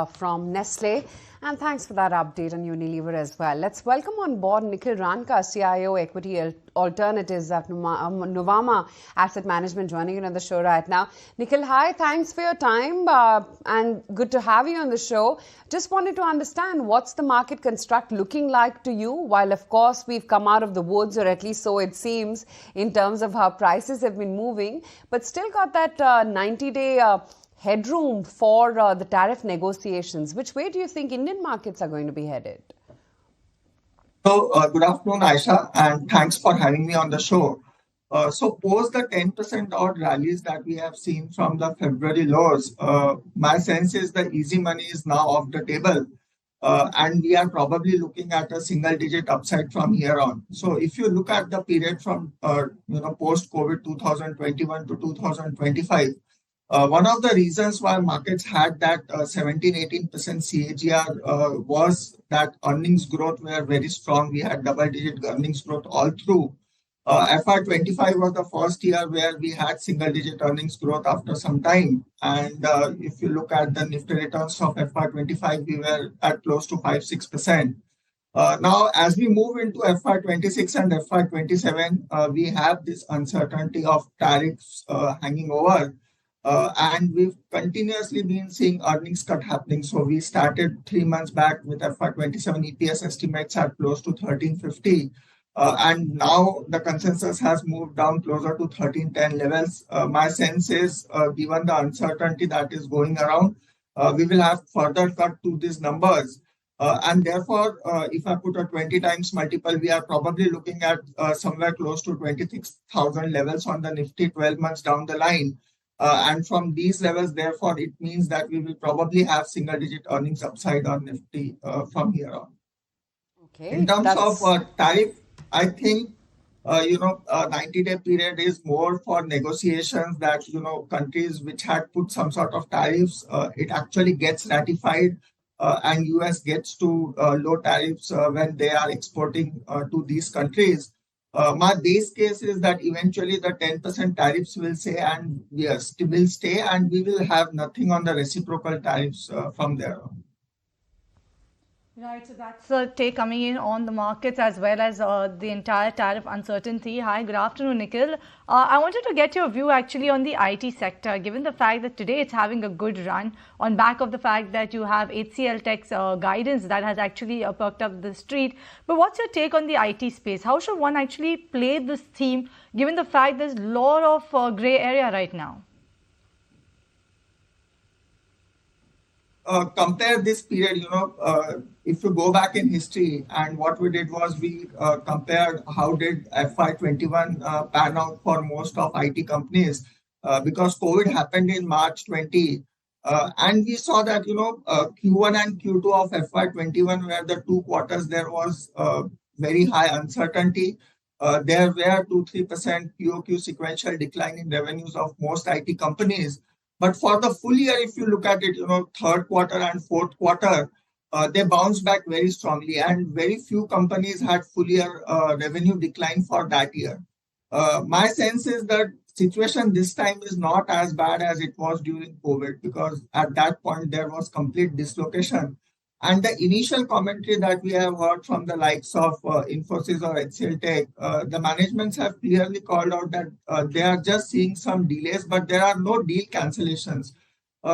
from Nestle, and thanks for that update on Unilever as well. Let's welcome on board Nikhi Ranka, CIO Equity Alternatives at Nuvama Asset Management, joining in on the show right now. Nikhil, hi, thanks for your time and good to have you on the show. Just wanted to understand, what's the market construct looking like to you? While of course we've come out of the woods, or at least so it seems, in terms of how prices have been moving, but still got that 90-day headroom for the tariff negotiations. Which way do you think Indian markets are going to be headed? So, good afternoon, Aisha, and thanks for having me on the show. So, post the 10% odd rallies that we have seen from the February lows, my sense is the easy money is now off the table. And we are probably looking at a single-digit upside from here on. So, if you look at the period from post-COVID 2021 to 2025, one of the reasons why markets had that 17-18% CAGR was that earnings growth were very strong. We had double-digit earnings growth all through. FY25 was the first year where we had single-digit earnings growth after some time. And if you look at the Nifty returns of FY25, we were at close to 5-6%. Now, as we move into FY26 and FY27, we have this uncertainty of tariffs hanging over. And we've continuously been seeing earnings cut happening. So we started 3 months back with FY27 EPS estimates at close to 1350. And now the consensus has moved down closer to 1310 levels. My sense is, given the uncertainty that is going around, we will have further cut to these numbers. And therefore, if I put a 20 times multiple, we are probably looking at somewhere close to 26,000 levels on the Nifty 12 months down the line. And from these levels, therefore, it means that we will probably have single-digit earnings upside on Nifty from here on. Okay. In terms of tariff, I think, 90-day period is more for negotiations that, countries which had put some sort of tariffs, it actually gets ratified and US gets to low tariffs when they are exporting to these countries. My base case is that eventually the 10% tariffs will stay and we will have nothing on the reciprocal tariffs from there on. Right, so that's a take coming in on the markets as well as the entire tariff uncertainty. Hi, good afternoon, Nikhil. I wanted to get your view actually on the IT sector, given the fact that today it's having a good run on back of the fact that you have HCL Tech's guidance that has actually perked up the street. But what's your take on the IT space? How should one actually play this theme, given the fact there's a lot of gray area right now? Compare this period, if you go back in history, and what we did was we compared how did FY21 pan out for most of IT companies because COVID happened in March 20. And we saw that, Q1 and Q2 of FY21 were the 2 quarters there was very high uncertainty. There were 2-3% QOQ sequential decline in revenues of most IT companies. But for the full year, if you look at it, third quarter and fourth quarter, they bounced back very strongly, and very few companies had full year revenue decline for that year. My sense is that situation this time is not as bad as it was during COVID, because at that point there was complete dislocation. And the initial commentary that we have heard from the likes of Infosys or HCL Tech, the managements have clearly called out that they are just seeing some delays, but there are no deal cancellations.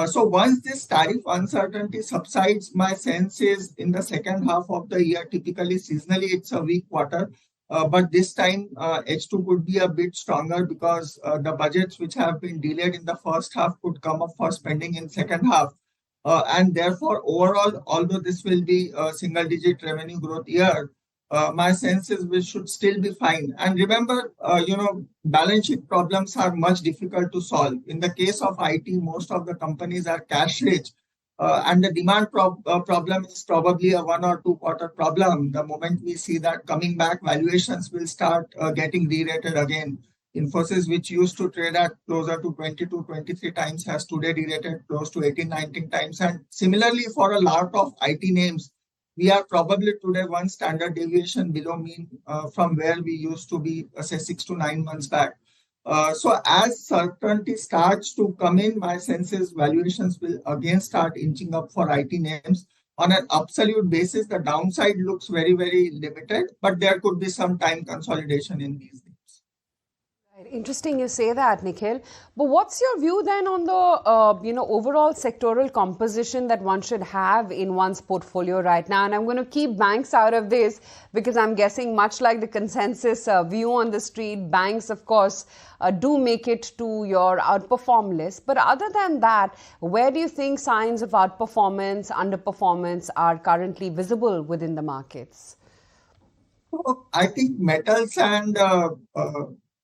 So once this tariff uncertainty subsides, my sense is in the second half of the year, typically seasonally it's a weak quarter, but this time H2 could be a bit stronger because the budgets which have been delayed in the first half could come up for spending in second half. And therefore, overall, although this will be a single-digit revenue growth year, my sense is we should still be fine. And remember, balance sheet problems are much difficult to solve. In the case of IT, most of the companies are cash rich. And the demand problem is probably a 1 or 2 quarter problem. The moment we see that coming back, valuations will start getting re-rated again. Infosys, which used to trade at closer to 22-23 times, has today re-rated close to 18-19 times. And similarly, for a lot of IT names, we are probably today 1 standard deviation below mean from where we used to be, say, 6 to 9 months back. So as certainty starts to come in, my sense is valuations will again start inching up for IT names. On an absolute basis, the downside looks very, very limited, but there could be some time consolidation in these names. Interesting you say that, Nikhil. But what's your view then on the overall sectoral composition that one should have in one's portfolio right now? And I'm going to keep banks out of this because I'm guessing much like the consensus view on the street, banks, of course, do make it to your outperform list. But other than that, where do you think signs of outperformance, underperformance are currently visible within the markets? So I think metals and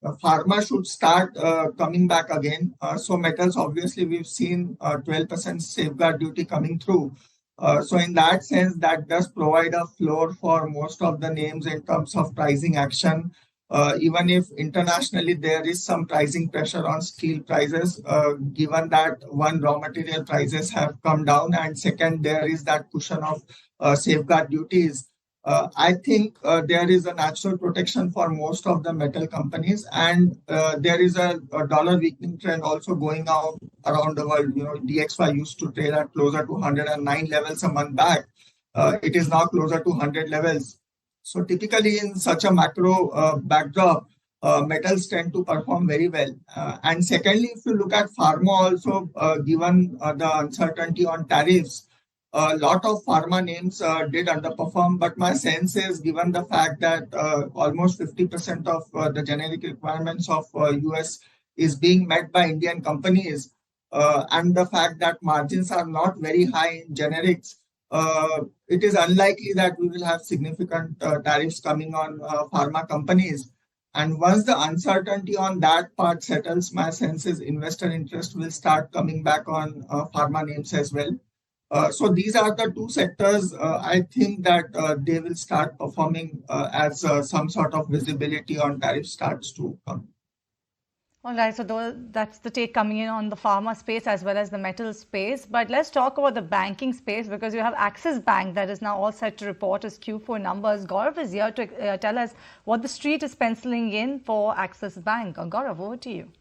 pharma should start coming back again. So metals, obviously, we've seen 12% safeguard duty coming through. So in that sense, that does provide a floor for most of the names in terms of pricing action. Even if internationally there is some pricing pressure on steel prices, given that one, raw material prices have come down, and second, there is that cushion of safeguard duties. I think there is a natural protection for most of the metal companies, and there is a dollar weakening trend also going out around the world. You know, DXY used to trade at closer to 109 levels a month back. It is now closer to 100 levels. So typically in such a macro backdrop, metals tend to perform very well. And secondly, if you look at pharma also, given the uncertainty on tariffs, a lot of pharma names did underperform, but my sense is, given the fact that almost 50% of the generic requirements of US is being met by Indian companies, and the fact that margins are not very high in generics, it is unlikely that we will have significant tariffs coming on pharma companies. And once the uncertainty on that part settles, my sense is investor interest will start coming back on pharma names as well. So these are the two sectors I think that they will start performing as some sort of visibility on tariff starts to come. All right, so that's the take coming in on the pharma space as well as the metal space. But let's talk about the banking space, because you have Axis Bank that is now all set to report its Q4 numbers. Gaurav is here to tell us what the street is penciling in for Axis Bank. Gaurav, over to you.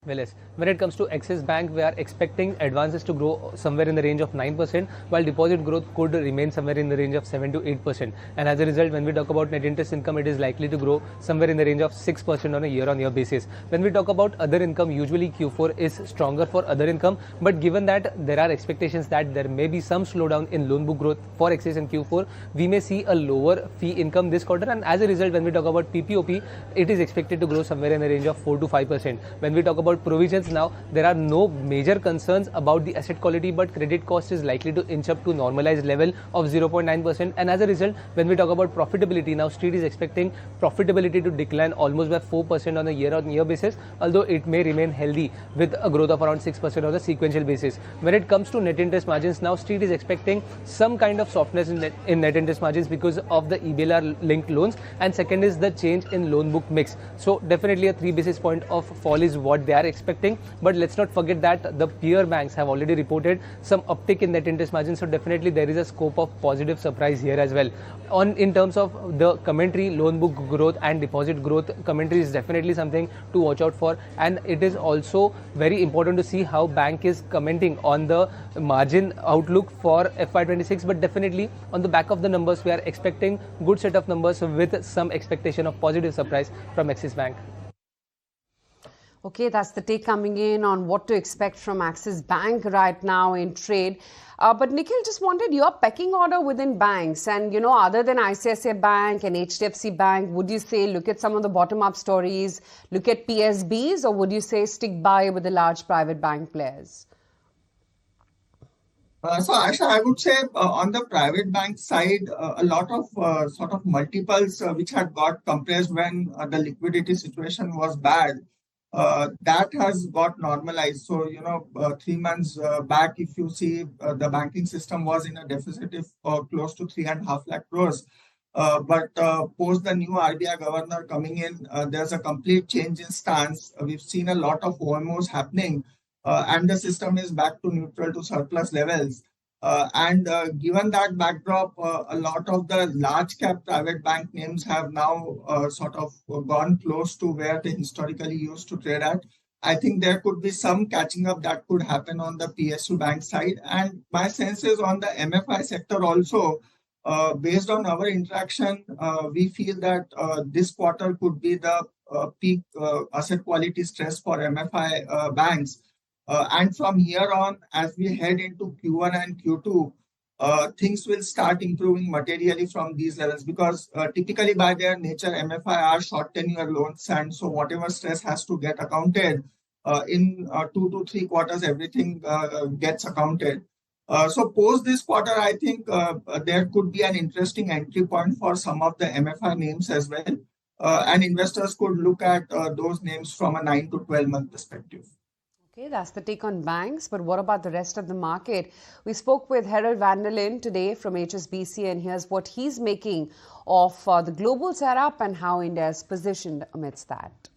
Well, yes. When it comes to Axis Bank, we are expecting advances to grow somewhere in the range of 9%, while deposit growth could remain somewhere in the range of 7 to 8%. And as a result, when we talk about net interest income, it is likely to grow somewhere in the range of 6% on a year-on-year basis. When we talk about other income, usually Q4 is stronger for other income, but given that there are expectations that there may be some slowdown in loan book growth for Axis in Q4, we may see a lower fee income this quarter. And as a result, when we talk about PPOP, it is expected to grow somewhere in the range of 4 to 5%. When we talk about provisions now, there are no major concerns about the asset quality, but credit cost is likely to inch up to normalized level of 0.9%. And as a result, when we talk about profitability, now street is expecting profitability to decline almost by 4% on a year-on-year basis, although it may remain healthy with a growth of around 6% on a sequential basis. When it comes to net interest margins, now street is expecting some kind of softness in net interest margins because of the EBLR linked loans, and second is the change in loan book mix. So definitely a 3 basis point of fall is what they are expecting. But let's not forget that the peer banks have already reported some uptick in net interest margin, so definitely there is a scope of positive surprise here as well. In terms of the commentary, loan book growth and deposit growth commentary is definitely something to watch out for, and it is also very important to see how bank is commenting on the margin outlook for FY26. But definitely on the back of the numbers, we are expecting good set of numbers with some expectation of positive surprise from Axis Bank. Okay, that's the take coming in on what to expect from Axis Bank right now in trade. But Nikhil, just wanted your pecking order within banks, and other than ICICI Bank and HDFC Bank, would you say look at some of the bottom-up stories, look at PSBs, or would you say stick by with the large private bank players? So Asha, I would say on the private bank side, a lot of sort of multiples which had got compressed when the liquidity situation was bad. That has got normalized. So, 3 months back, if you see, the banking system was in a deficit of close to 3.5 lakh crores. But post the new RBI governor coming in, there's a complete change in stance. We've seen a lot of OMOs happening, and the system is back to neutral to surplus levels. Given that backdrop, a lot of the large cap private bank names have now sort of gone close to where they historically used to trade at. I think there could be some catching up that could happen on the PSU bank side. And my sense is on the MFI sector also, based on our interaction, we feel that this quarter could be the peak asset quality stress for MFI banks. And from here on, as we head into Q1 and Q2, things will start improving materially from these levels because typically by their nature, MFI are short tenure loans. And so whatever stress has to get accounted in 2 to 3 quarters, everything gets accounted. So post this quarter, I think there could be an interesting entry point for some of the MFI names as well. And investors could look at those names from a 9 to 12 month perspective. Okay, that's the take on banks. But what about the rest of the market? We spoke with Harold Vanderlyn today from HSBC, and here's what he's making of the global setup and how India is positioned amidst that.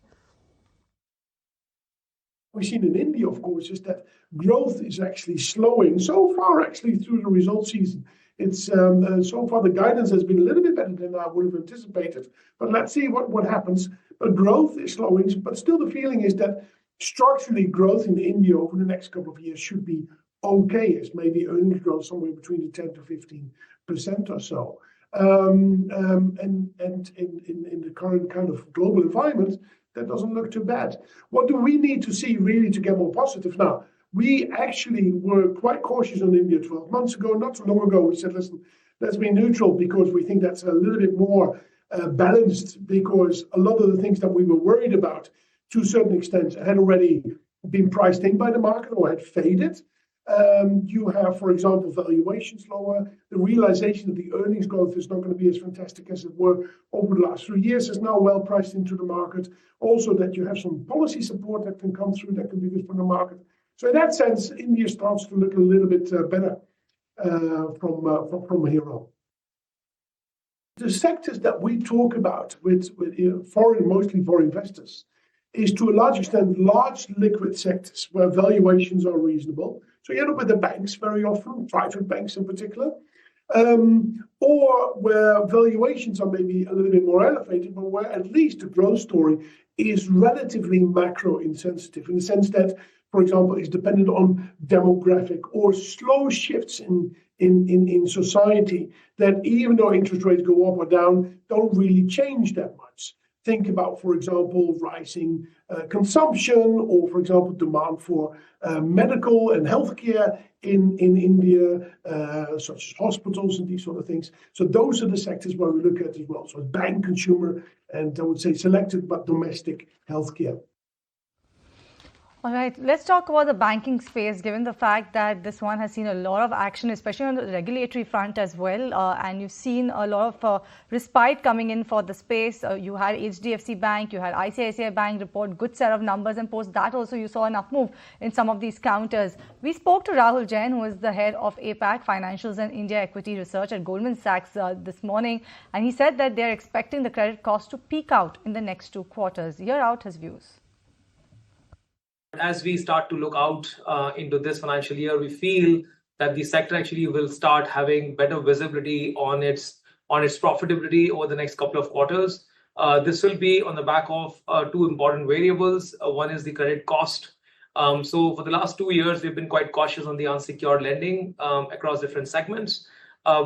We've seen in India, of course, is that growth is actually slowing so far, actually, through the result season. It's so far the guidance has been a little bit better than I would have anticipated. But let's see what happens. But growth is slowing. But still, the feeling is that structurally growth in India over the next couple of years should be okay. It's maybe earnings growth somewhere between the 10 to 15% or so. And in the current kind of global environment, that doesn't look too bad. What do we need to see really to get more positive? Now, we actually were quite cautious on India 12 months ago. Not so long ago, we said, listen, let's be neutral because we think that's a little bit more balanced because a lot of the things that we were worried about to a certain extent had already been priced in by the market or had faded. You have, for example, valuations lower. The realization that the earnings growth is not going to be as fantastic as it were over the last 3 years is now well priced into the market. Also that you have some policy support that can come through that can be good for the market. So in that sense, India starts to look a little bit better from here on. The sectors that we talk about with foreign, mostly for investors, is to a large extent large liquid sectors where valuations are reasonable. So you end up with the banks very often, private banks in particular, or where valuations are maybe a little bit more elevated, but where at least the growth story is relatively macro insensitive in the sense that, for example, is dependent on demographic or slow shifts in society that even though interest rates go up or down, don't really change that much. Think about, for example, rising consumption or, for example, demand for medical and healthcare in India, such as hospitals and these sort of things. So those are the sectors where we look at as well. So bank, consumer, and I would say selected but domestic healthcare. All right, let's talk about the banking space, given the fact that this one has seen a lot of action, especially on the regulatory front as well. And you've seen a lot of respite coming in for the space. You had HDFC Bank, you had ICICI Bank report good set of numbers, and post that also you saw enough move in some of these counters. We spoke to Rahul Jain, who is the head of APAC Financials and India Equity Research at Goldman Sachs this morning. And he said that they're expecting the credit cost to peak out in the next 2 quarters. Hear out his views. As we start to look out into this financial year, we feel that the sector actually will start having better visibility on its profitability over the next couple of quarters. This will be on the back of 2 important variables. One is the credit cost. So for the last 2 years, we've been quite cautious on the unsecured lending across different segments.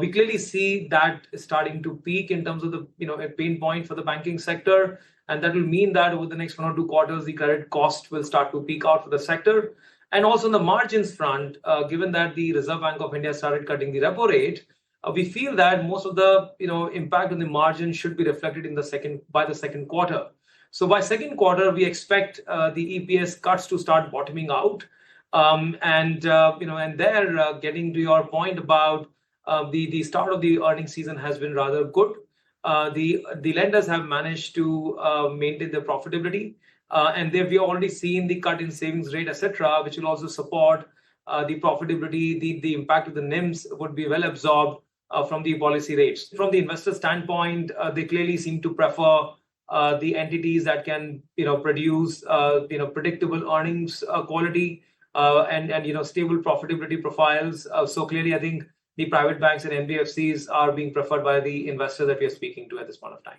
We clearly see that starting to peak in terms of the a pain point for the banking sector. And that will mean that over the next 1 or 2 quarters, the credit cost will start to peak out for the sector. And also on the margins front, given that the Reserve Bank of India started cutting the repo rate, we feel that most of the impact on the margin should be reflected in by the second quarter. So by second quarter, we expect the EPS cuts to start bottoming out. And there, getting to your point about the start of the earnings season has been rather good. The lenders have managed to maintain their profitability, and we've already seen the cut in savings rate, etc., which will also support the profitability. The impact of the NIMs would be well absorbed from the policy rates. From the investor standpoint, they clearly seem to prefer the entities that can produce predictable earnings quality. and stable profitability profiles. So clearly, I think the private banks and NBFCs are being preferred by the investors that we are speaking to at this point of time.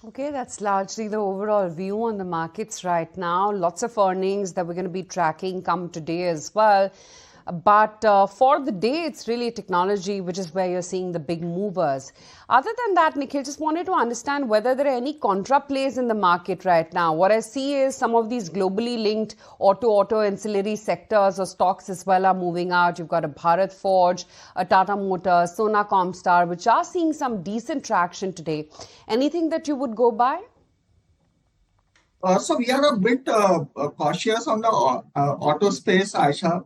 Okay, that's largely the overall view on the markets right now. Lots of earnings that we're going to be tracking come today as well. But for the day, it's really technology, which is where you're seeing the big movers. Other than that, Nikhil, just wanted to understand whether there are any contra plays in the market right now. What I see is some of these globally linked auto ancillary sectors or stocks as well are moving out. You've got a Bharat Forge, a Tata Motors, Sona Comstar, which are seeing some decent traction today. Anything that you would go by? So we are a bit cautious on the auto space, Aisha,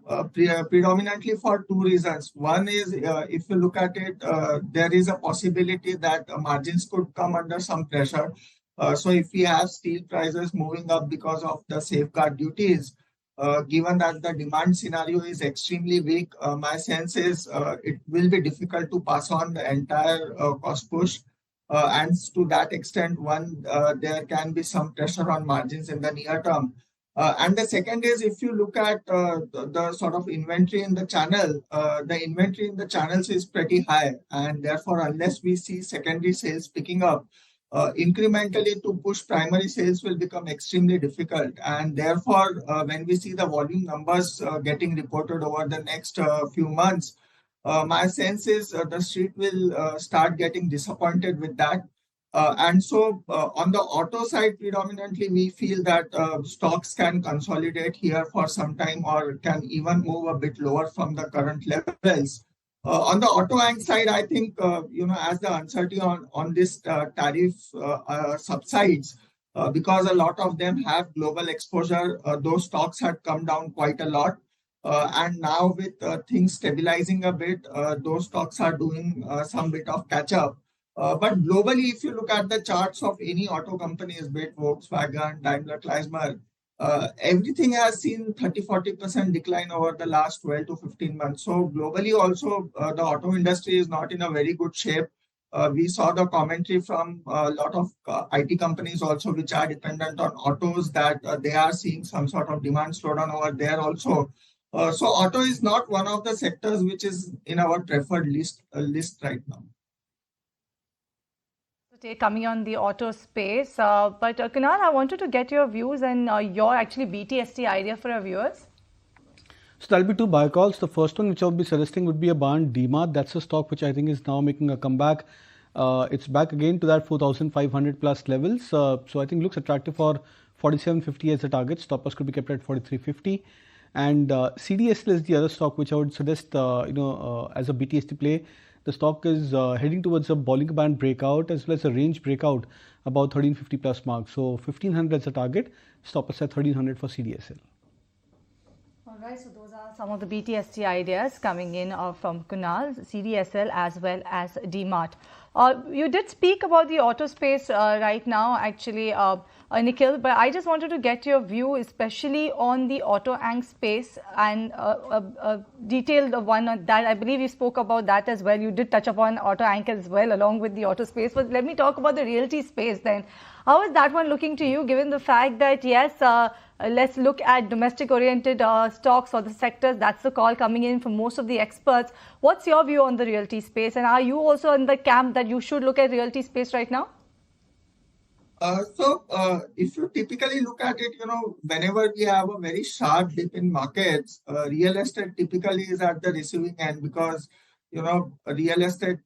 predominantly for two reasons. One is, if you look at it, there is a possibility that margins could come under some pressure. So if we have steel prices moving up because of the safeguard duties, given that the demand scenario is extremely weak, my sense is it will be difficult to pass on the entire cost push. And to that extent, there can be some pressure on margins in the near term. And the second is, if you look at the sort of inventory in the channel, the inventory in the channels is pretty high. And therefore, unless we see secondary sales picking up, incrementally to push primary sales will become extremely difficult. And therefore, when we see the volume numbers getting reported over the next few months, my sense is the street will start getting disappointed with that. And so on the auto side, predominantly, we feel that stocks can consolidate here for some time or can even move a bit lower from the current levels. On the auto angle side, I think, as the uncertainty on this tariff subsides, because a lot of them have global exposure, those stocks had come down quite a lot. And now with things stabilizing a bit, those stocks are doing some bit of catch up. But globally, if you look at the charts of any auto companies, be it Volkswagen, Daimler, Chrysler, everything has seen 30-40% decline over the last 12 to 15 months. So globally also, the auto industry is not in a very good shape. We saw the commentary from a lot of IT companies also, which are dependent on autos, that they are seeing some sort of demand slowdown over there also. So auto is not one of the sectors which is in our preferred list right now. Coming on the auto space, but Kunal, I wanted to get your views and your actually BTST idea for our viewers. So there'll be two buy calls. The first one, which I'll be suggesting, would be a bond DMart. That's a stock which I think is now making a comeback. It's back again to that 4,500 plus levels. So I think looks attractive for 47.50 as a target. Stop loss could be kept at 43.50. And CDSL is the other stock which I would suggest, as a BTST play. The stock is heading towards a Bollinger Band breakout as well as a range breakout about 1350 plus mark. So 1500 as a target. Stop us at 1300 for CDSL. All right, so those are some of the BTST ideas coming in from Kunal, CDSL as well as DMart. You did speak about the auto space right now, actually, Nikhil, but I just wanted to get your view, especially on the auto ang space and a detailed one on that. I believe you spoke about that as well. You did touch upon auto ang as well, along with the auto space. But let me talk about the realty space then. How is that one looking to you, given the fact that, yes, let's look at domestic-oriented stocks or the sectors? That's the call coming in from most of the experts. What's your view on the realty space? And are you also in the camp that you should look at realty space right now? If you typically look at it, whenever we have a very sharp dip in markets, real estate typically is at the receiving end because, real estate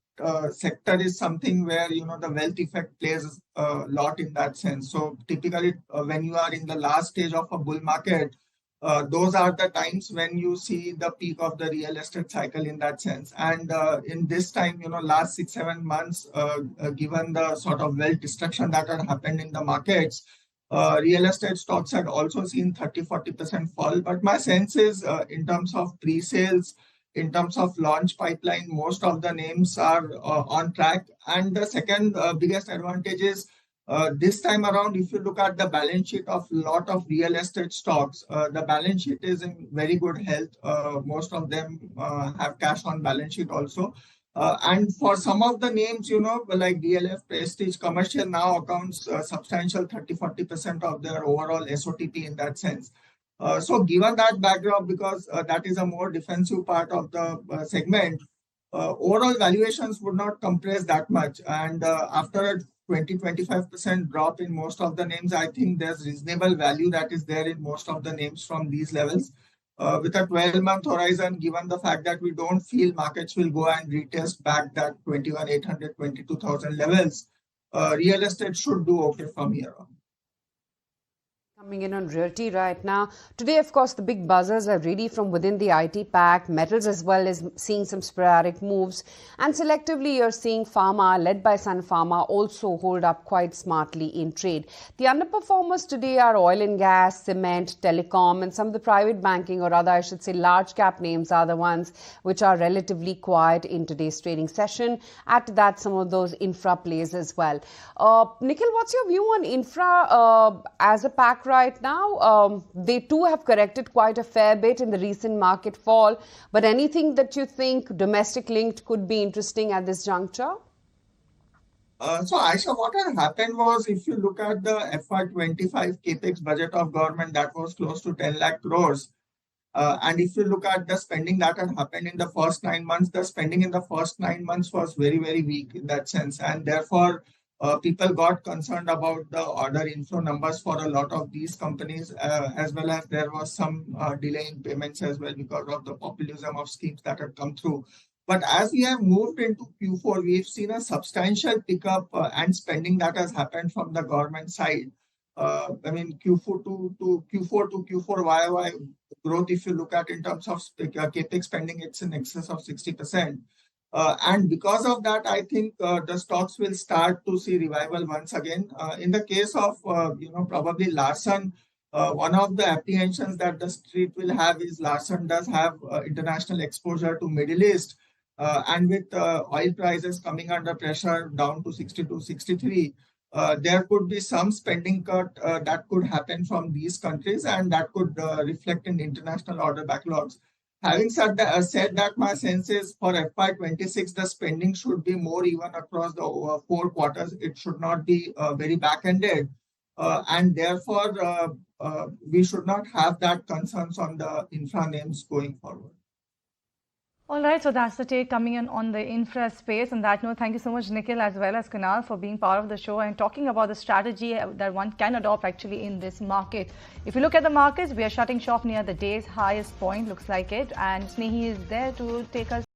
sector is something where, the wealth effect plays a lot in that sense. So typically when you are in the last stage of a bull market, those are the times when you see the peak of the real estate cycle in that sense. And in this time, last 6-7 months, given the sort of wealth destruction that had happened in the markets, real estate stocks had also seen 30-40% fall. But my sense is in terms of pre-sales, in terms of launch pipeline, most of the names are on track. And the second biggest advantage is this time around, if you look at the balance sheet of a lot of real estate stocks, the balance sheet is in very good health. Most of them have cash on balance sheet also. And for some of the names, like DLF, Prestige, Commercial now accounts substantial 30-40% of their overall SOTP in that sense. So given that backdrop, because that is a more defensive part of the segment, overall valuations would not compress that much. And after a 20-25% drop in most of the names, I think there's reasonable value that is there in most of the names from these levels. With a 12-month horizon, given the fact that we don't feel markets will go and retest back that 21,800, 22,000 levels, real estate should do okay from here on. Coming in on realty right now. Today, of course, the big buzzers are really from within the IT pack. Metals as well is seeing some sporadic moves. And selectively, you're seeing pharma, led by Sun Pharma, also hold up quite smartly in trade. The underperformers today are oil and gas, cement, telecom, and some of the private banking, or rather, I should say, large cap names are the ones which are relatively quiet in today's trading session. Add to that some of those infra plays as well. Nikhil, what's your view on infra as a pack right now? They too have corrected quite a fair bit in the recent market fall, but anything that you think domestic linked could be interesting at this juncture? So Aisha, what had happened was, if you look at the FY25 capex budget of government, that was close to 10 lakh crores. And if you look at the spending that had happened in the first 9 months, the spending in the first 9 months was very, very weak in that sense. And therefore, people got concerned about the order inflow numbers for a lot of these companies, as well as there was some delay in payments as well because of the populism of schemes that had come through. But as we have moved into Q4, we've seen a substantial pickup and spending that has happened from the government side. I mean, Q4 to Q4 YOY growth, if you look at in terms of capex spending, it's in excess of 60%. And because of that, I think the stocks will start to see revival once again. In the case of, probably Larsen, one of the apprehensions that the street will have is Larsen does have international exposure to Middle East. And with oil prices coming under pressure down to 62, 63, there could be some spending cut that could happen from these countries, and that could reflect in international order backlogs. Having said that, my sense is for FY26, the spending should be more even across the 4 quarters. It should not be very back-ended. And therefore, we should not have that concerns on the infra names going forward. All right, so that's the take coming in on the infra space. On that note, thank you so much, Nikhil, as well as Kunal, for being part of the show and talking about the strategy that one can adopt actually in this market. If you look at the markets, we are shutting shop near the day's highest point, looks like it, and Snehi is there to take us